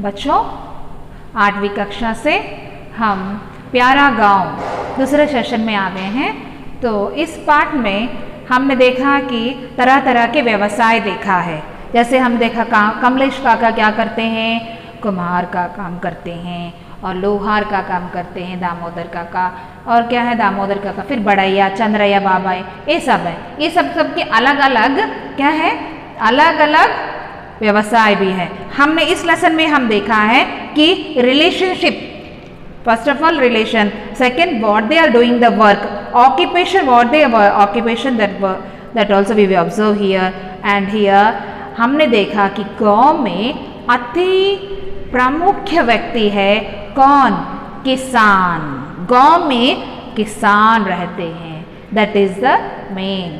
बच्चों 8वीं कक्षा से हम प्यारा गांव दूसरे सेशन में आ गए हैं। तो इस पाठ में हमने देखा कि तरह तरह के व्यवसाय देखा है। जैसे हम देखा कमलेश काका क्या करते हैं, कुम्हार का काम करते हैं और लोहार का काम करते हैं दामोदर काका, और क्या है दामोदर काका, फिर बड़ैया चंद्रैया बाबाई, ये सब है। ये सब के अलग अलग क्या है, अलग अलग व्यवसाय भी है। हमने इस लेसन में हम देखा है कि relationship, first of all relation, second what they are doing the work, occupation what they occupation that also we observe here and here. हमने देखा कि गांव में अति प्रमुख व्यक्ति है कौन, किसान। गांव में किसान रहते हैं, दैट इज द मेन।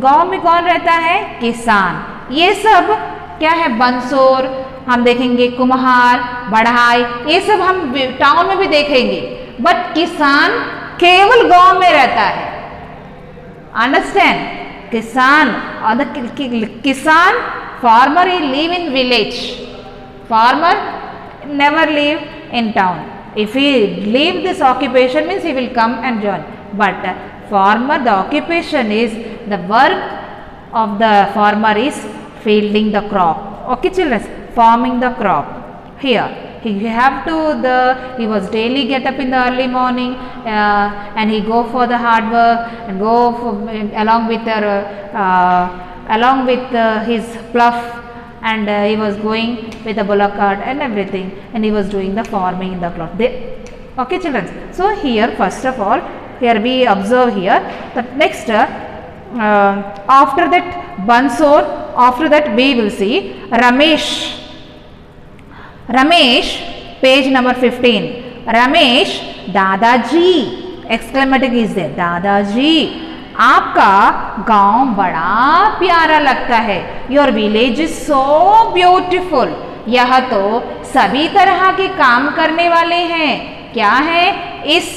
गांव में कौन रहता है, किसान। ये सब क्या है, बंसोर हम देखेंगे, कुम्हार, बढ़ाई, ये सब हम टाउन में भी देखेंगे, बट किसान केवल गांव में रहता है। अंडरस्टैंड, किसान और किसान farmer he live in village, farmer never live in town. If he leave this occupation means he will come and join, but farmer, the occupation is, the work of the farmer is fielding the crop. Okay children, farming the crop. Here he have to he was daily get up in the early morning and he go for the hard work and go for, along with his plough, and he was going with a bullock cart and everything, and he was doing the farming in the crop. Okay children, so here first of all, here we observe here that next after that Bansor, after that we will see Ramesh. Ramesh, page number 15. Ramesh, दादाजी, exclamatic is there, दादाजी आपका गांव बड़ा प्यारा लगता है। Your village is so beautiful. यह तो सभी तरह के काम करने वाले हैं। क्या है, इस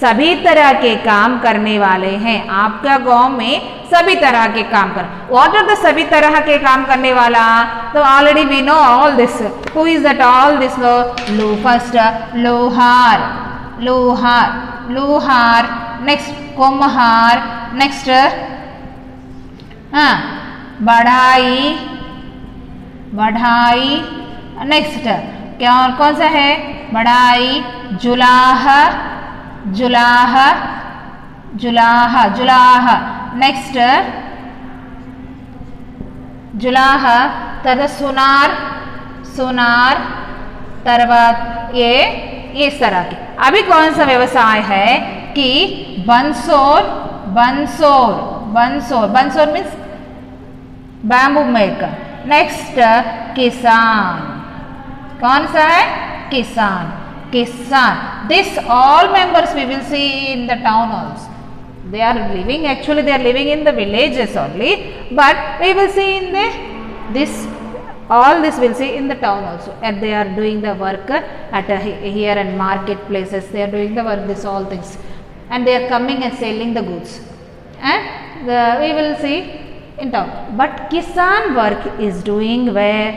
सभी तरह के काम करने वाले हैं। आपका गांव में सभी तरह के काम कर, व्हाट आर द सभी तरह के काम करने वाला, तो already we know all this. Who is that all this? First लोहार, लोहार, लोहार, नेक्स्ट कुम्हार, नेक्स्ट बढ़ाई, बढ़ाई, नेक्स्ट क्या और कौन सा है, बढ़ाई, जुलाह, जुलाह, जुलाह, जुलाह, नेक्स्ट जुलाह, तरह सुनार, सुनार, तरवात, ये इस तरह के। अभी कौन सा व्यवसाय है कि बंसोर, बंसोर, बंसोर, बंसोर मीन्स बैम्बू मेकर। नेक्स्ट किसान, कौन सा है, किसान, किसान। This all members we will see in the town also. They are living, actually they are living in the villages only, but we will see in this all this we'll see in the town also, and they are doing the work at here and marketplaces. They are doing the work, this all things, and they are coming and selling the goods, and we will see in town. But kisan work is doing where?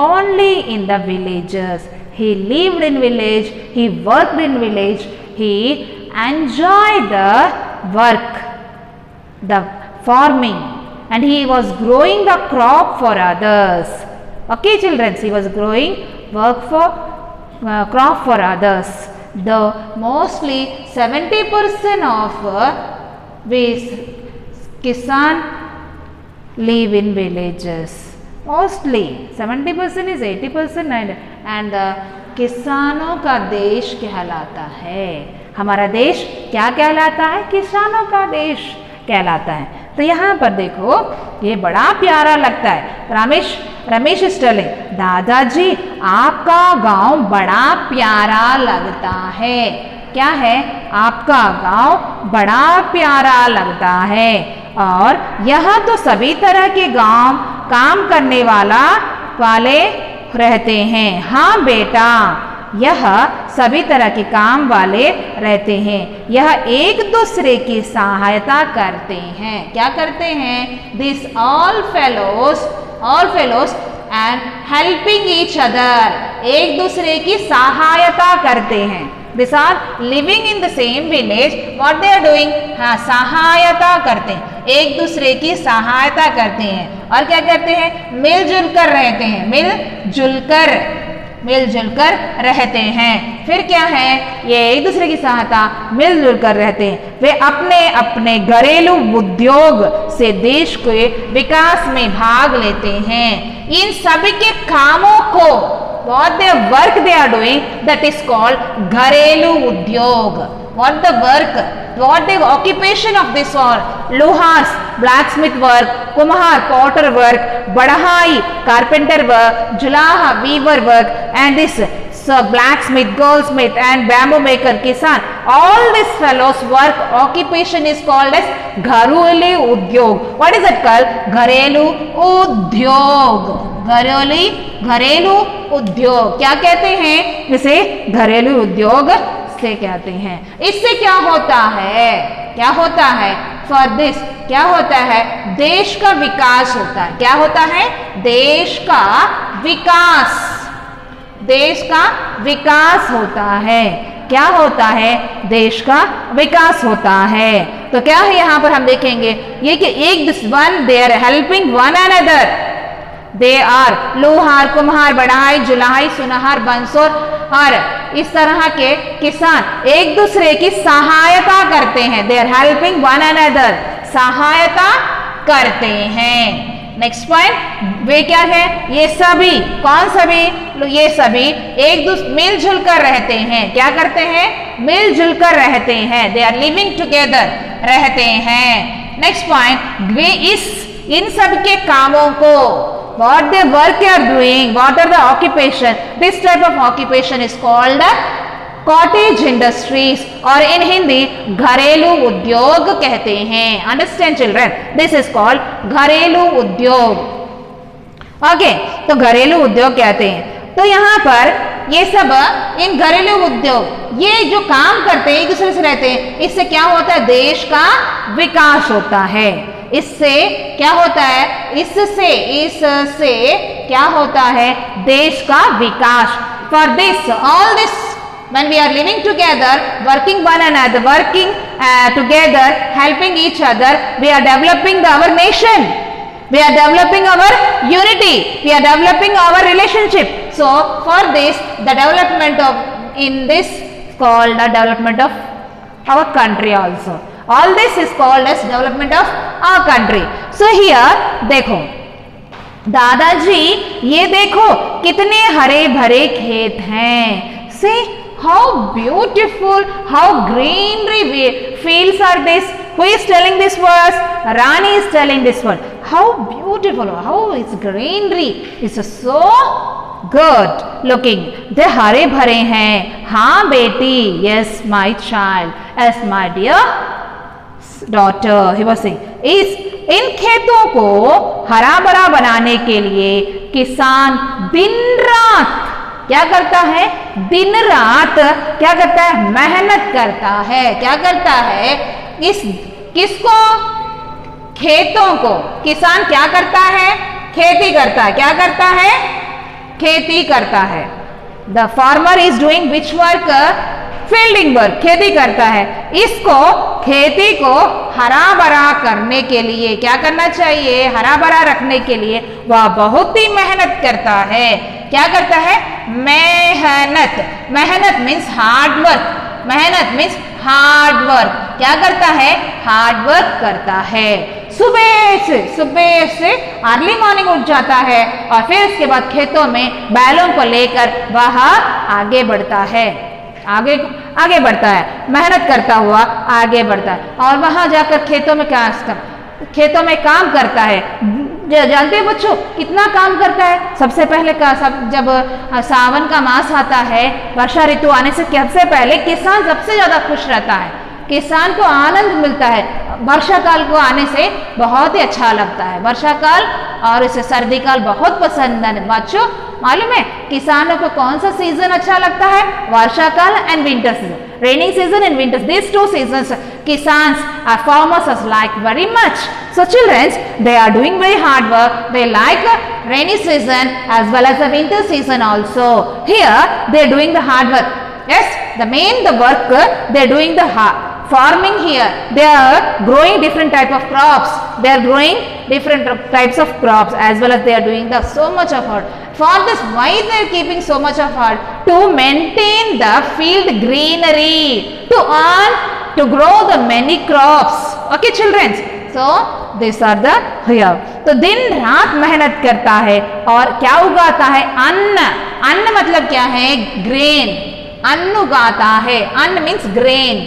Only in the villages. He lived in village, he worked in village, he enjoyed the work, the farming, and he was growing the crop for others. Okay children, he was growing work for crop for others. The mostly 70% of these kisan live in villages. Mostly 70% is 80%, and किसानों का देश कहलाता है। हमारा देश क्या कहलाता है, किसानों का देश कहलाता है। तो यहाँ पर देखो, ये बड़ा प्यारा लगता है। रमेश, रमेश इज टेलिंग, दादाजी आपका गांव बड़ा प्यारा लगता है। क्या है, आपका गांव बड़ा प्यारा लगता है, और यह तो सभी तरह के गांव काम करने वाले रहते हैं। हाँ बेटा, यह सभी तरह के काम वाले रहते हैं। यह एक दूसरे की सहायता करते हैं। क्या करते हैं? This all fellows and helping each other, एक दूसरे की सहायता करते हैं। This are living in the same village, what they are doing, हाँ सहायता करते हैं, एक दूसरे की सहायता करते हैं। और क्या करते हैं, मिलजुल कर रहते हैं, मिलजुल कर रहते हैं। फिर क्या है, ये एक दूसरे की सहायता मिलजुल कर रहते हैं। वे अपने अपने घरेलू उद्योग से देश के विकास में भाग लेते हैं। इन सभी के कामों को what the work they are doing, that is called घरेलू उद्योग। what the work, what the occupation of this all, लोहार blacksmith work, कुम्हार potter work, बढ़ाई carpenter work, जुलाहा weaver work, and this blacksmith, goldsmith and bamboo maker, किसान, all these fellows work occupation is called as घरेलू उद्योग। what is it called, घरेलू उद्योग, घरेलू उद्योग क्या कहते हैं, इसे घरेलू उद्योग से कहते हैं। इससे क्या होता है, फॉर दिस क्या होता है, देश का विकास होता है। क्या होता है, देश का विकास होता है। क्या होता है, देश का विकास होता है। तो क्या है यहाँ पर हम देखेंगे ये कि एक one they are helping one another, they are लोहार, कुम्हार, बढ़ाई, जुलाई, सुनहर, बंसोर और इस तरह के किसान एक दूसरे की सहायता करते हैं। They are helping one another, सहायता करते हैं। नेक्स्ट पॉइंट, वे क्या है, ये सभी, कौन सभी, ये सभी एक दूसरे मिलजुल कर रहते हैं। क्या करते हैं, मिलजुल कर रहते हैं। दे आर लिविंग टुगेदर, रहते हैं। नेक्स्ट पॉइंट, वे इन सब के कामों को, what the work they are doing, what are the occupation, this type of occupation is called cottage industries और in हिंदी घरेलू उद्योग कहते हैं। Understand children, this is called घरेलू उद्योग। ओके, तो घरेलू उद्योग कहते हैं। तो यहाँ पर ये सब इन घरेलू उद्योग ये जो काम करते हैं, एक दूसरे से रहते हैं, इससे क्या होता है, देश का विकास होता है। इससे क्या होता है, इससे क्या होता है, देश का विकास। For this all this when we are living together, working one another, working together, helping each other, we are developing our nation, we are developing our unity, we are developing our relationship. So for this, the development of in this called the development of our country also. All this is called as development of our country. So here देखो दादाजी, ये देखो कितने हरे भरे खेत हैं। See how beautiful, how greenery fields are this. Who is telling this verse? Rani is telling this one. How beautiful, how is greenery, it's so good looking. they हरे भरे हैं। हाँ बेटी, yes my child, yes my dear daughter, he was saying, इन खेतों को हरा भरा बनाने के लिए किसान दिन रात क्या करता है, दिन रात क्या करता है, मेहनत करता है। क्या करता है, किसको, खेतों को। किसान क्या करता है, खेती करता है। क्या करता है, खेती करता है। The farmer is doing which work, fielding work, खेती करता है। इसको खेती को हरा भरा करने के लिए क्या करना चाहिए, हरा भरा रखने के लिए वह बहुत ही मेहनत करता है। क्या करता है, मेहनत, मेहनत मीन्स हार्ड वर्क, मेहनत मीन्स हार्ड वर्क। क्या करता है, हार्ड वर्क करता है। सुबह से अर्ली मॉर्निंग उठ जाता है और फिर उसके बाद खेतों में बैलों को लेकर वह आगे बढ़ता है, आगे बढ़ता है, मेहनत करता हुआ आगे बढ़ता है। और वहां जाकर खेतों में काम करता है। जानते हैं बच्चों कितना काम करता है। सबसे पहले जब सावन का मास आता है, वर्षा ऋतु आने से सबसे पहले किसान सबसे ज्यादा खुश रहता है। किसान को आनंद मिलता है। वर्षा काल को आने से बहुत ही अच्छा लगता है। वर्षा काल और इसे सर्दी काल बहुत पसंद है बच्चों। मालूम है किसानों को कौन सा सीजन अच्छा लगता है, वर्षा काल and winter season. Rainy season and winters, these two seasons, kisans are farmers are like very much. So children, they are doing very hard work. They like rainy season as well as the winter season also. Here they are doing the hard work. Yes, the work they are doing the farming here. They are growing different type of crops. They are growing different types of crops as well as they are doing the so much of hard. For this, why they are keeping so much of hard? To maintain the field greenery, to earn, to grow the many crops. Okay children. So these are the here. तो दिन रात मेहनत करता है और क्या उगाता है? अन्न. अन्न मतलब क्या है? ग्रेन. अन्न उगाता है. अन्न मीन्स ग्रेन.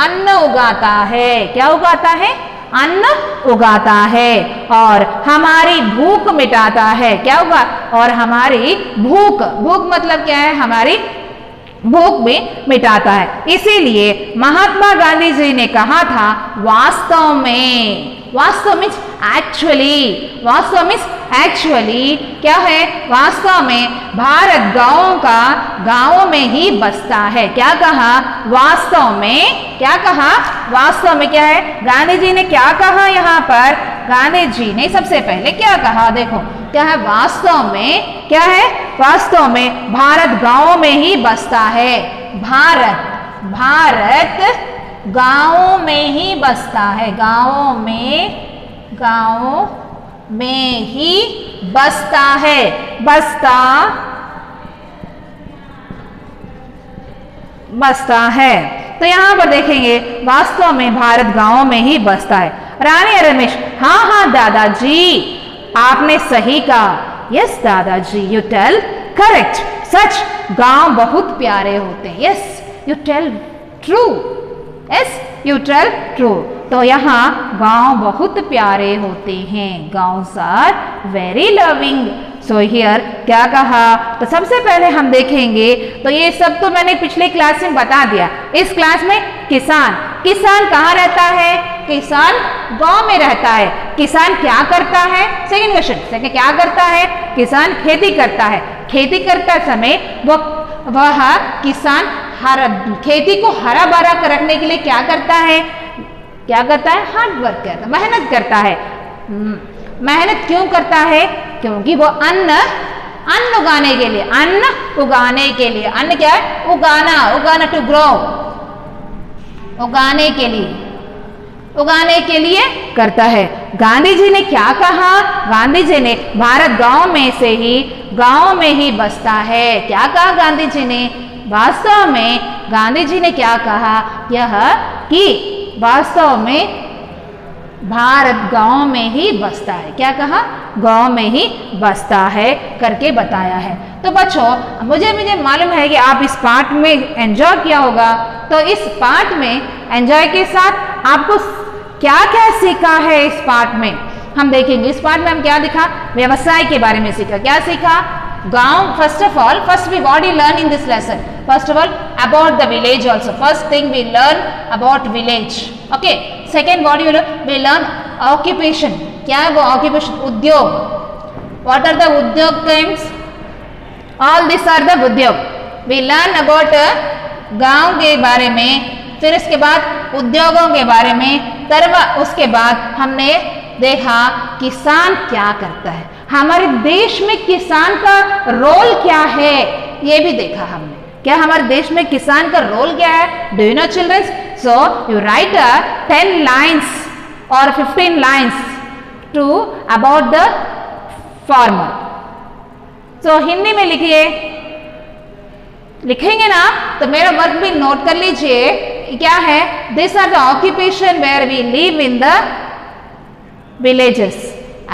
अन्न उगाता है. क्या उगाता है? अन्न उगाता है और हमारी भूख मिटाता है. क्या होगा? और हमारी भूख, भूख मतलब क्या है? हमारी भूख भी मिटाता है. इसीलिए महात्मा गांधी जी ने कहा था वास्तव में, वास्तव मीन्स एक्चुअली, वास्तव मीन्स एक्चुअली क्या है? वास्तव में भारत गांवों में ही बसता है. क्या कहा? वास्तव में. क्या कहा? वास्तव में क्या है? गांधी जी ने क्या कहा यहाँ पर? गांधी जी ने सबसे पहले क्या कहा? देखो क्या है? वास्तव में क्या है? वास्तव में भारत गांवों में ही बसता है. भारत गांवों में ही बसता है. गांवों में ही बसता है. बसता है. तो यहाँ पर देखेंगे वास्तव में भारत गांवों में ही बसता है. रानी रमेश, हाँ दादाजी आपने सही कहा. यस दादाजी, यू टेल करेक्ट. सच गांव बहुत प्यारे होते हैं. Yes you tell true. Yes you tell true. तो यहाँ गांव बहुत प्यारे होते हैं. गांव्स are very loving. So here क्या कहा? तो सबसे पहले हम देखेंगे, तो ये सब तो मैंने पिछले क्लास में बता दिया. इस क्लास में किसान कहाँ रहता है? किसान गांव में रहता है. किसान क्या करता है? सेकंड क्वेश्चन, क्या करता है? किसान खेती करता है. खेती करता समय वह किसान खेती को हरा भरा रखने के लिए क्या करता है? क्या करता है? हार्ड वर्क करता है, मेहनत करता है. मेहनत क्यों करता है? क्योंकि वो अन्न उगाने के लिए, अन्न क्या है? उगाना टू ग्रो, उगाने के लिए करता है. गांधी जी ने क्या कहा? गांधी जी ने भारत गांव में ही बसता है. क्या कहा गांधी जी ने? वास्तव में गांधी जी ने क्या कहा? यह कि वास्तव में भारत गांव में ही बसता है. क्या कहा? गांव में ही बसता है करके बताया है. तो बच्चों मुझे मालूम है कि आप इस पार्ट में एंजॉय किया होगा. तो इस पार्ट में एंजॉय के साथ आपको क्या क्या सीखा है इस पार्ट में हम देखेंगे. इस पार्ट में हम क्या दिखा? व्यवसाय के बारे में सीखा. क्या सीखा? गांव. first we what you learn in this lesson? First of all about the village also. First thing we learn about village. Okay. Second what you learn? We learn occupation. क्या है वो occupation? उद्योग. What are the उद्योग terms? All these are the उद्योग. We learn about गांव के बारे में, फिर इसके बाद उद्योगों के बारे में, उसके बाद हमने देखा किसान क्या करता है. हमारे देश में किसान का रोल क्या है ये भी देखा हमने. क्या हमारे देश में किसान का रोल क्या है? Do you know childrens? So you write 10 lines और 15 lines to about the farmer. So Hindi में लिखिए. लिखेंगे ना तो मेरा वर्क भी नोट कर लीजिए. क्या है? This are the occupation where we live in the villages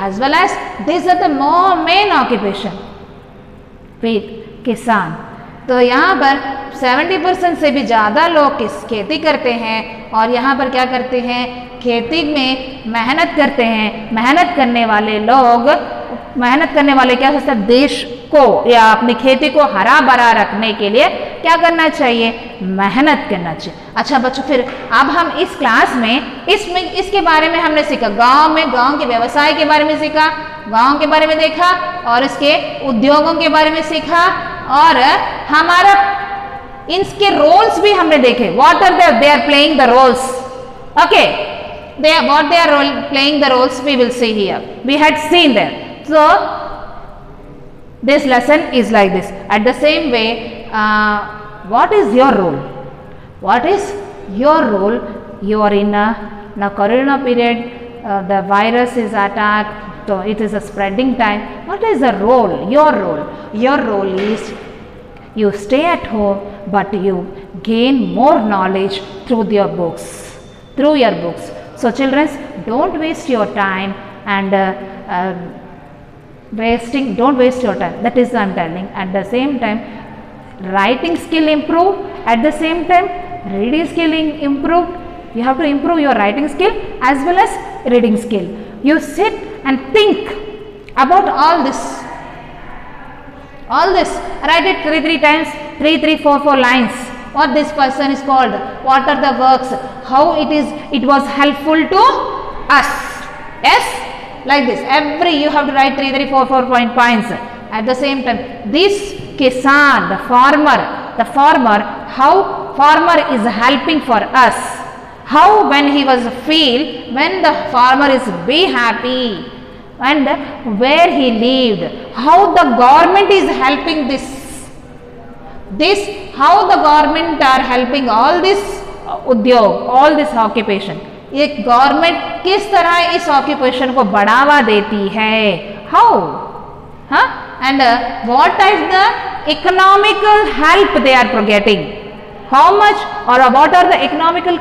as well as these are the more main occupation with किसान. तो यहाँ पर 70% से भी ज़्यादा लोग खेती करते हैं और यहाँ पर क्या करते हैं? खेती में मेहनत करते हैं. मेहनत करने वाले क्या सोचते हैं? देश को या अपनी खेती को हरा भरा रखने के लिए क्या करना चाहिए? मेहनत करना चाहिए. अच्छा बच्चों, फिर अब हम इस क्लास में इसके बारे में हमने सीखा. गांव के व्यवसाय के बारे में सीखा, गांव के बारे में देखा और इसके उद्योगों के बारे में सीखा. और हमारा इनके रोल्स भी हमने देखे, what are they are playing the roles, okay, they are what they are playing the roles we will see here, we had seen them. So this lesson is like this. At the same way, what is your role? What is your role? You are in a corona period, the virus is attacked, so it is a spreading time. What is the role? Your role? Your role is you stay at home, but you gain more knowledge through your books, through your books. So children, don't waste your time and don't waste your time. That is I am telling. At the same time, writing skill improve. At the same time, reading skill improve. You have to improve your writing skill as well as reading skill. You sit and think about all this. All this. Write it three times. 3, 4 lines. What this person is called, what are the works, how it was helpful to us. Yes, like this. Every you have to write 3, 4 points. At the same time, this Kisan, the farmer, how farmer is helping for us. How when he was when the farmer is be happy and where he lived, how the government is helping this how the government are helping all this उद्योग, all this occupation. ये government किस तरह इस occupation को बढ़ावा देती है, how, and what is the economical help they are getting, how much or what are the economical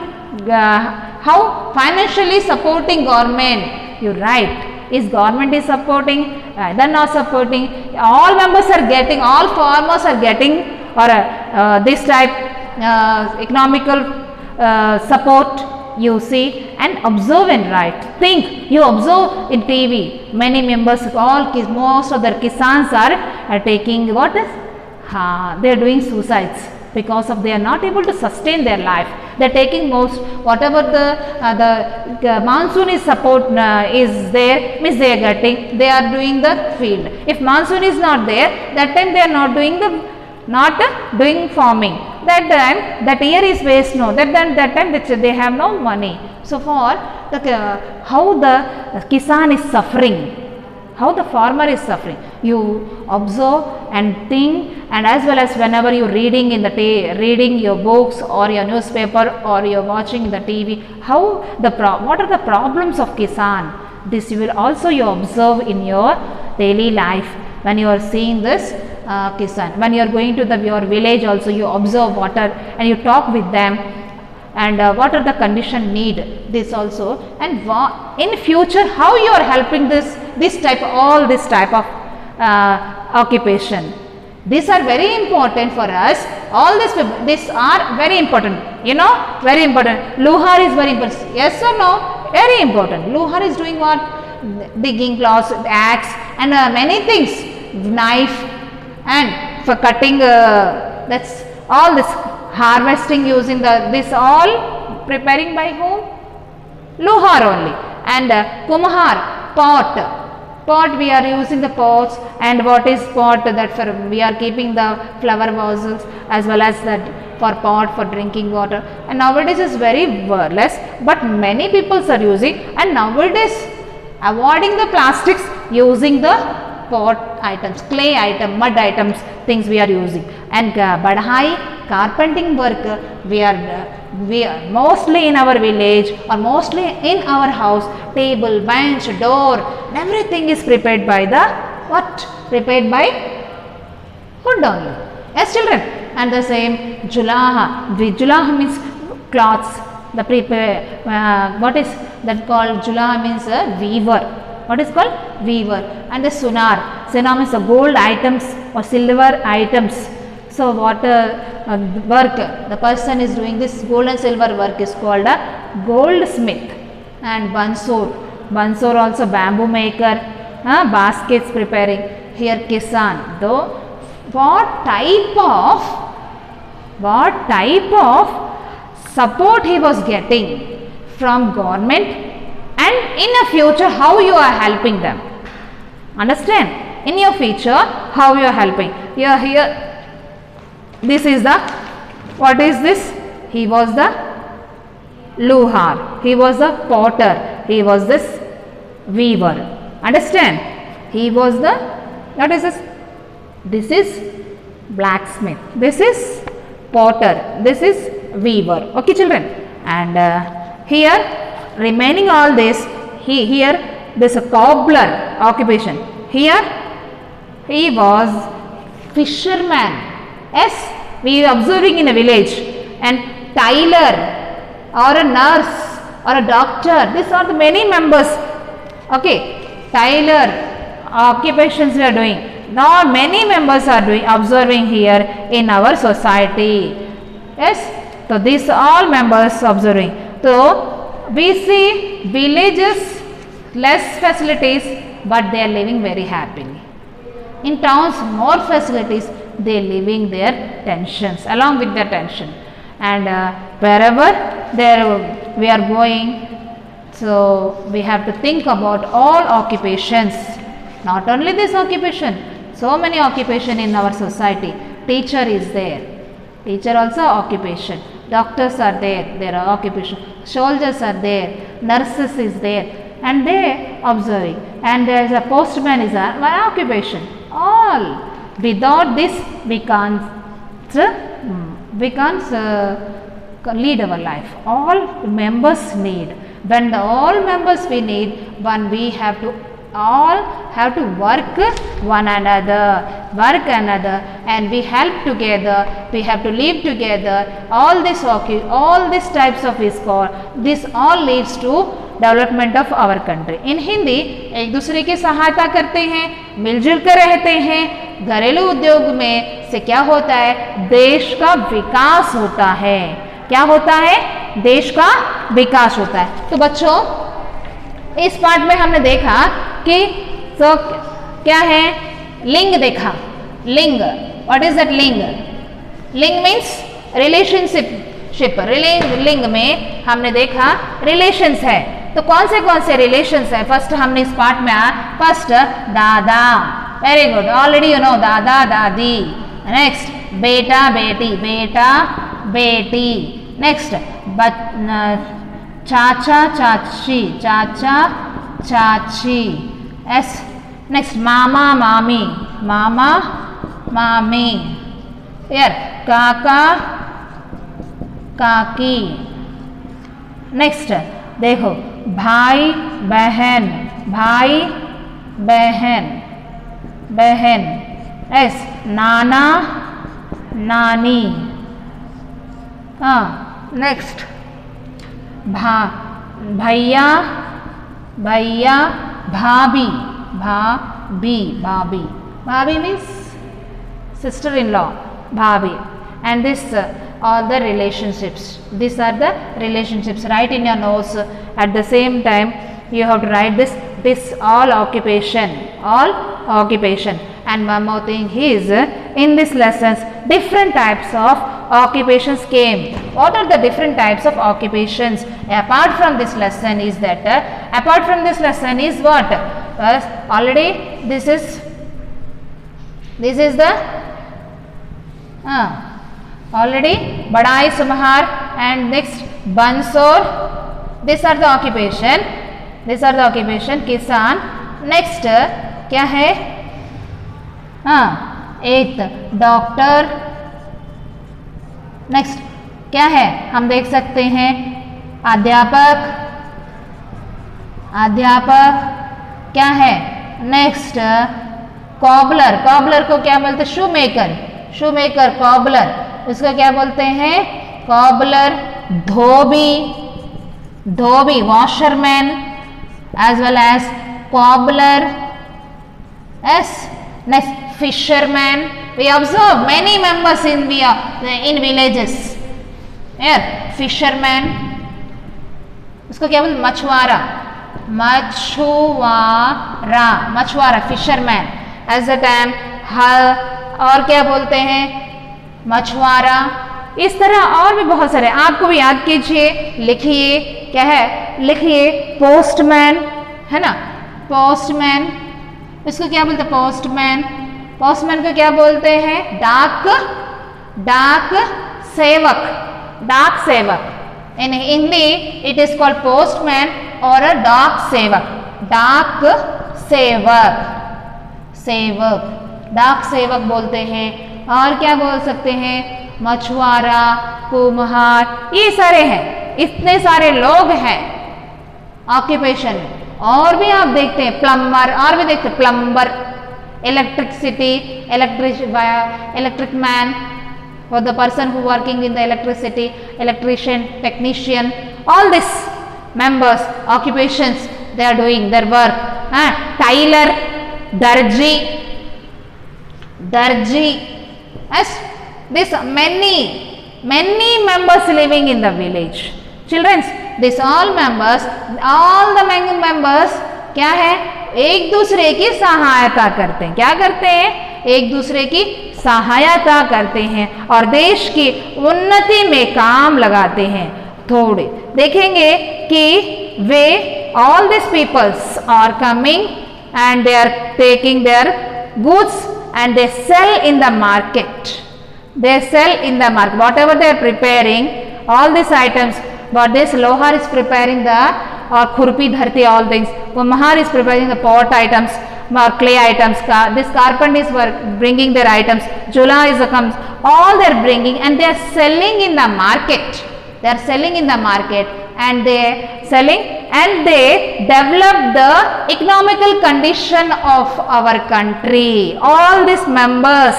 how financially supporting government. You write, is government is supporting, either not supporting, all members are getting, all farmers are getting or this type economical support. You see and observe and write. Think, you observe in TV, many members, most of the Kisans are taking what is, they are doing suicides because of they are not able to sustain their life. They are taking most, whatever the monsoon is support is there, means they are getting, they are doing the field. If monsoon is not there, that time they are not doing farming. That time that year is waste. No, that time they have no money. So for the how the Kisan is suffering, how the farmer is suffering, you observe and think, and as well as whenever you reading in the reading your books or your newspaper or you are watching the TV, how what are the problems of Kisan. This you will also you observe in your daily life when you are seeing this Kisan. When you are going to your village also, you observe what are, and you talk with them, and what are the condition need, this also, and in future how you are helping this type of occupation. These are very important for us. All these are very important, very important. Luhar is very important. Yes or no? Very important. Luhar is doing what? Digging plows, axe, and many things, knife, and for cutting, that's all this harvesting using this all preparing by whom? Luhar only. And Kumhar, pot we are using the pots, and what is pot, that for we are keeping the flower vases as well as that for pot for drinking water. And nowadays is very less, but many people are using, and nowadays avoiding the plastics, using the pot items, clay item, mud items, things we are using. And badhai, carpenting work, we are mostly in our village or mostly in our house, table, bench, door, everything is prepared by the what? Prepared by wood only. Yes, children. And the same julaha. Julaha means cloths. The prepare what is that called? Julaha means a weaver. What is called? Weaver. And the sunar. Sunar means the gold items or silver items. So what work the person is doing, this gold and silver work is called a goldsmith. And bansor also bamboo maker, baskets preparing. Here Kisan, though what type of support he was getting from government, and in a future how you are helping them. Understand? In your future how you are helping. Here this is the What is this? He was the luhar. He was the potter. He was this weaver. Understand? He was the, what is this? This is blacksmith. This is potter. This is weaver. Okay, children. And here remaining all this, here this a cobbler occupation. Here he was fisherman. Yes, we are observing in a village. And tailor or a nurse or a doctor. These are the many members. Okay, tailor occupations we are doing. Now many members are doing, observing here in our society. Yes, so these all members observing. So we see villages less facilities, but they are living very happily. In towns more facilities, they are living their tensions, along with their tension. And wherever there we are going, so we have to think about all occupations. Not only this occupation, so many occupation in our society. Teacher is there. Teacher also occupation. Doctors are there. There are occupation. Soldiers are there. Nurses is there. And they observing. And there is a postman is a one occupation. All. Without this we can't lead our life. All members need. When all members we need, when we have to all have to work one another, and we help together, we have to live together. All these types of is called, this all leads to development of our country. In Hindi एक दूसरे की सहायता करते हैं, मिलजुल कर रहते हैं. घरेलू उद्योग में से क्या होता है? देश का विकास होता है. क्या होता है? देश का विकास होता है. तो बच्चों इस पार्ट में हमने देखा कि तो क्या है? लिंग देखा. लिंग, व्हाट इज दैट लिंग? लिंग मीन्स रिलेशनशिप. लिंग में हमने देखा रिलेशंस है. तो कौन से रिलेशंस है? फर्स्ट हमने इस पार्ट में फर्स्ट दादा. Very good, already you know दादा दादी. नेक्स्ट बेटा बेटी, बेटा बेटी. नेक्स्ट चाचा चाची, चाचा चाची. एस नेक्स्ट मामा मामी, मामा मामी. यार काका काकी. नेक्स्ट देखो भाई बहन, भाई बहन बहन. एस नाना नानी. हाँ नेक्स्ट भैया भैया भाभी, भाभी भाभी. भाभी means sister in law, bhabi. And this all the relationships, these are the relationships. Write in your notes. At the same time you have to write this all occupation, all occupation. And one more thing is, in this lessons different types of occupations came. What are the different types of occupations? Apart from this lesson is that apart from this lesson is what? Already this is the already badai sumhar and next bansor. These are the occupation. These are the occupation. किसान. Next क्या है? एक doctor. Next क्या है? हम देख सकते हैं अध्यापक. अध्यापक क्या है? Next cobbler. कॉबलर को क्या बोलते हैं? शू मेकर. शू मेकर कॉबलर. इसको क्या बोलते हैं? Cobbler. Dhobi. Dhobi washerman as well as cobbler. Yes. Next fisherman. We observe many members in villages. Here fisherman. इसको क्या बोलते? मछुआरा. मछुआरा. मछुआरा फिशरमैन. एज द टाइम और क्या बोलते हैं? मछुआरा. इस तरह और भी बहुत सारे आपको भी याद कीजिए, लिखिए. क्या है? लिखिए पोस्टमैन है ना. पोस्टमैन. इसको क्या बोलते हैं? पोस्टमैन. पोस्टमैन को क्या बोलते हैं? डाक sevak, डाक सेवक. In Hindi it is called postman or a डाक सेवक. डाक सेवक, सेवक, डाक सेवक बोलते हैं. और क्या बोल सकते हैं? मछुआरा, कुम्हार, ये सारे हैं. इतने सारे लोग हैं ऑक्यूपेशन में. और भी आप देखते हैं प्लम्बर, और भी देखते हैं plumber, electricity, electric man for the person who working in the electricity, electrician, technician, all these members, occupations, they are doing their work. Tailor, darji, yes, this many members living in the village. Children, this all members, all the members क्या है? एक दूसरे की सहायता करते हैं. क्या करते हैं? एक दूसरे की सहायता करते हैं और देश की उन्नति में काम लगाते हैं. थोड़े देखेंगे कि वे all these peoples are coming and they are taking their goods and they sell in the market. They sell in the market. Whatever they are preparing, all these items, but this Lohar is preparing the khurpi dharti, all things. Kumhar is preparing the pot items or clay items. This carpenter is bringing their items. Jula is comes. All they are bringing and they are selling in the market. They are selling in the market and they selling and they develop the economical condition of our country. All these members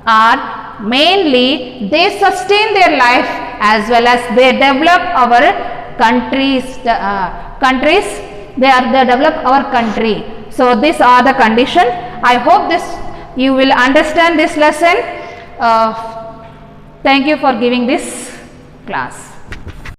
are mainly they sustain their life as well as they develop our countries. They develop our country. So these are the condition. I hope this you will understand this lesson. Thank you for giving this class.